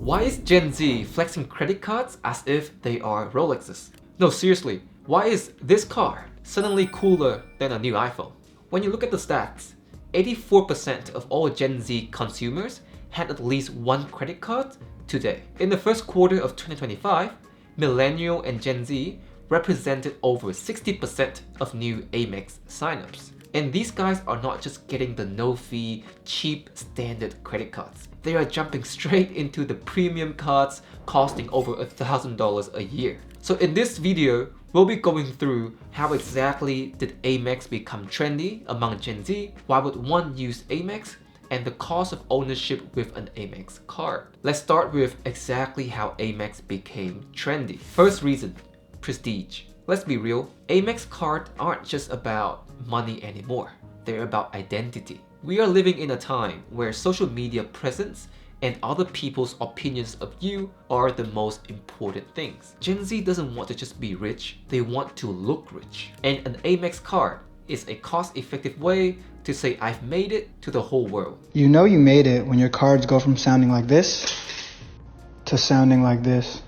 Why is Gen Z flexing credit cards as if they are Rolexes? No, seriously, why is this car suddenly cooler than a new iPhone? When you look at the stats, 84% of all Gen Z consumers had at least one credit card today. In the first quarter of 2025, Millennial and Gen Z represented over 60% of new Amex signups. And these guys are not just getting the no-fee, cheap, standard credit cards. They are jumping straight into the premium cards costing over $1,000 a year. So in this video, we'll be going through how exactly did Amex become trendy among Gen Z, why would one use Amex, and the cost of ownership with an Amex card. Let's start with exactly how Amex became trendy. First reason, prestige. Let's be real, Amex cards aren't just about money anymore. They're about identity. We are living in a time where social media presence and other people's opinions of you are the most important things. Gen Z doesn't want to just be rich, they want to look rich. And an Amex card is a cost-effective way to say I've made it to the whole world. You know you made it when your cards go from sounding like this to sounding like this.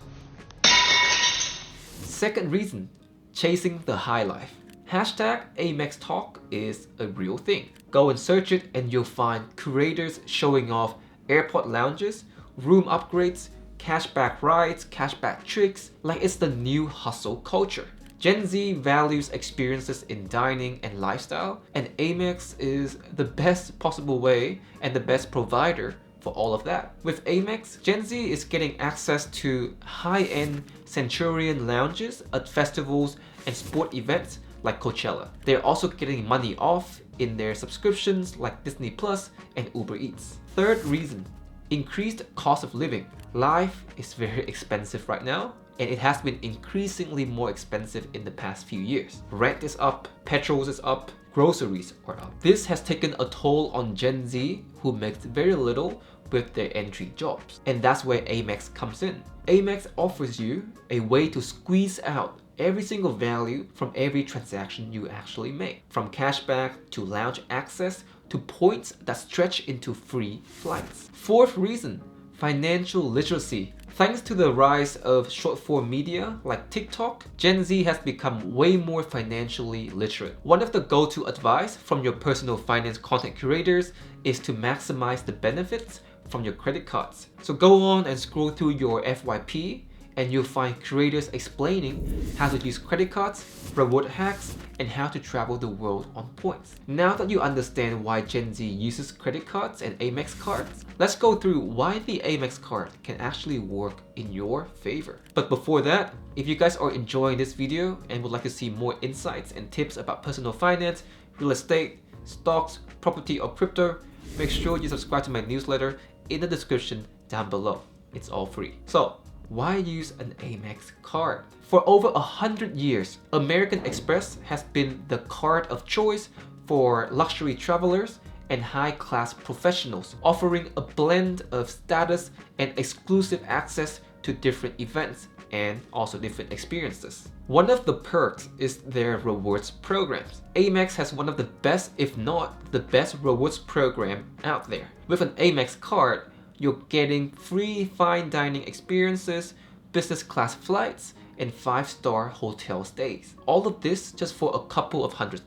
Second reason, chasing the high life. Hashtag Amex Talk is a real thing. Go and search it and you'll find curators showing off airport lounges, room upgrades, cashback rides, cashback tricks, like it's the new hustle culture. Gen Z values experiences in dining and lifestyle, and Amex is the best possible way and the best provider for all of that. With Amex, Gen Z is getting access to high-end Centurion lounges at festivals and sport events like Coachella. They're also getting money off in their subscriptions like Disney Plus and Uber Eats. Third reason, increased cost of living. Life is very expensive right now, and it has been increasingly more expensive in the past few years. Rent is up, petrol is up, groceries are up. This has taken a toll on Gen Z who makes very little with their entry jobs. And that's where Amex comes in. Amex offers you a way to squeeze out every single value from every transaction you actually make. From cashback to lounge access to points that stretch into free flights. Fourth reason, financial literacy. Thanks to the rise of short-form media like TikTok, Gen Z has become way more financially literate. One of the go-to advice from your personal finance content curators is to maximize the benefits from your credit cards. So go on and scroll through your FYP and you'll find curators explaining how to use credit cards, reward hacks, and how to travel the world on points. Now that you understand why Gen Z uses credit cards and Amex cards, let's go through why the Amex card can actually work in your favor. But before that, if you guys are enjoying this video and would like to see more insights and tips about personal finance, real estate, stocks, property, or crypto, make sure you subscribe to my newsletter in the description down below. It's all free. So, why use an Amex card? For over 100 years, American Express has been the card of choice for luxury travelers and high-class professionals, offering a blend of status and exclusive access to different events and also different experiences. One of the perks is their rewards programs. Amex has one of the best, if not the best, rewards program out there. With an Amex card, you're getting free fine dining experiences, business class flights, and 5-star hotel stays. All of this just for a couple of $100.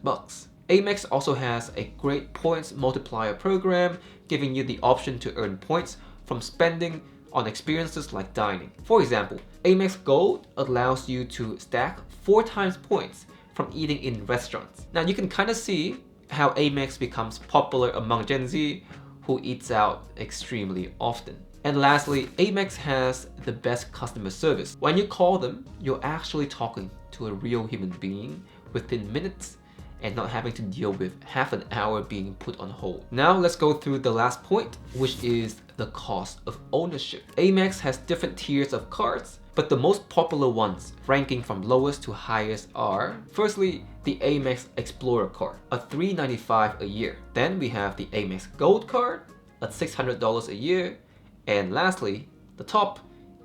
Amex also has a great points multiplier program, giving you the option to earn points from spending on experiences like dining. For example, Amex Gold allows you to stack 4 times points from eating in restaurants. Now you can kind of see how Amex becomes popular among Gen Z who eats out extremely often. And lastly, Amex has the best customer service. When you call them, you're actually talking to a real human being within minutes and not having to deal with half an hour being put on hold. Now let's go through the last point, which is the cost of ownership. Amex has different tiers of cards, but the most popular ones, ranking from lowest to highest, are firstly, the Amex Explorer card at $395 a year. Then we have the Amex Gold card at $600 a year. And lastly, the top,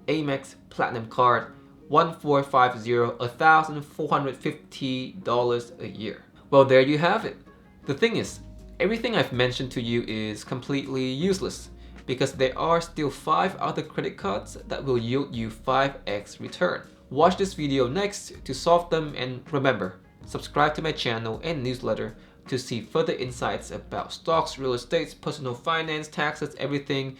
Amex Platinum card, $1,450 a year. Well, there you have it. The thing is, everything I've mentioned to you is completely useless because there are still 5 other credit cards that will yield you 5x return. Watch this video next to solve them, and remember, subscribe to my channel and newsletter to see further insights about stocks, real estate, personal finance, taxes, everything